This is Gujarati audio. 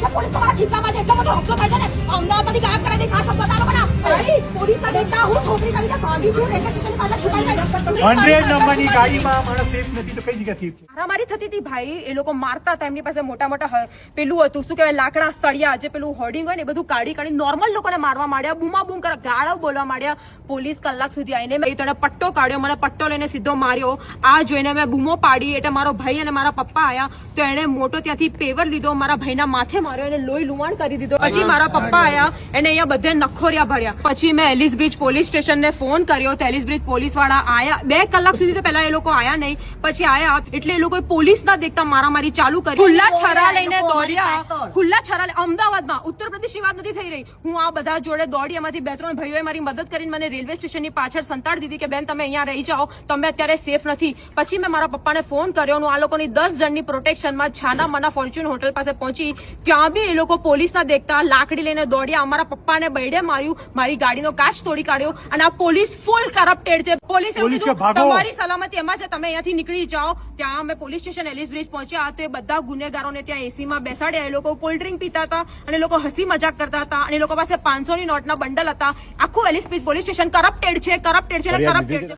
કે પોલીસ તમારા ખિસ્સામાં એટલો મોટો હપ્તો થાય છે ને અમદાવાદથી ગાયબ કરાવી દઈશ. આ શબ્દ તારો બના ભાઈ પોલીસના દેખતા હું છોકરી કરીને ભાગી છું રેલવે સ્ટેશનની પાછળ છુપાઈ ગઈ. 100 નંબરની ગાડીમાં માણસ સેફ નથી તો કઈ જગ્યા સેફ છે? મારામારી થતી હતી ભાઈ. એ લોકો મારતા હતા, એમની પાસે મોટા મોટા પેલું હતું શું કહેવાય લાકડા સળિયા જે પેલું હોર્ડિંગ હોય ને એ બધું કાઢી નોર્મલ લોકોને મારવા માંડ્યા, બૂમા બૂમ કરે, ગાળો બોલવા માંડ્યા. પોલીસ કલાક સુધી આવીને મેં તને પટ્ટો કાઢ્યો, મને પટ્ટો લઈને સીધો માર્યો. આ જોઈને મેં બૂમો પાડી એટલે મારો ભાઈ અને મારા પપ્પા આયા તો એને મોટો ત્યાંથી પેવર લીધો, મારા ભાઈના માથે માર્યો, એને લોહી લુવાણ કરી દીધો. પછી મારા પપ્પા આયા, એને અહીંયા બધે નખોરિયા ભર્યા. પછી મેં એલિસ બ્રિજ પોલીસ સ્ટેશનને ફોન કર્યો તો એલિસ બ્રિજ પોલીસ વાળા આયા. 2 કલાક સુધી તો પહેલા એ લોકો આયા નહીં, પછી આયા એટલે એ લોકોએ પોલીસ ના દેખતા મારામારી ચાલુ કરી. ખુલ્લા છરા લઈને દોડ્યા, ખુલ્લા છરા અમદાવાદમાં. ઉત્તર પ્રદેશની વાત નથી થઈ રહી. હું આ બધા જોડે દોડી, એમાંથી 2-3 ભાઈઓએ મારી મદદ કરીને મને રેલવે સ્ટેશનની પાછળ સંતાડી દીધી કે બેન તમે અહીંયા રહી જાઓ, તમે અત્યારે સેફ નથી. પછી મેં મારા પપ્પાને ફોન કર્યો, હું આ લોકોની 10 જણની પ્રોટેક્શનમાં છાના મના ફોર્ચ્યુન હોટલ પાસે પહોંચી. ત્યાં બી એ લોકો પોલીસ ના દેખતા લાકડી લઈને દોડ્યા, અમારા પપ્પાને બૈડે માર્યું, મારી ગાડીનો કાચ તોડી કાઢ્યો. અને આ પોલીસ ફૂલ કરપ્ટેડ છે. પોલીસ એવું કીધું તમારી સલામતી એમાં છે, તમે અહીંયાથી નીકળી જાઓ. ત્યાં અમે પોલીસ સ્ટેશન એલિસ બ્રિજ પહોંચ્યા તો બધા ગુનેગારોને ત્યાં એસીમાં બેસાડ્યા. એ લોકો કોલ્ડ ડ્રિંક પીતા હતા અને એ લોકો હસી મજાક કરતા હતા અને એ લોકો પાસે 500ની નોટના બંડલ હતા. આખું Ellis Bridge police station corrupted છે, કરપ્ટેડ છે.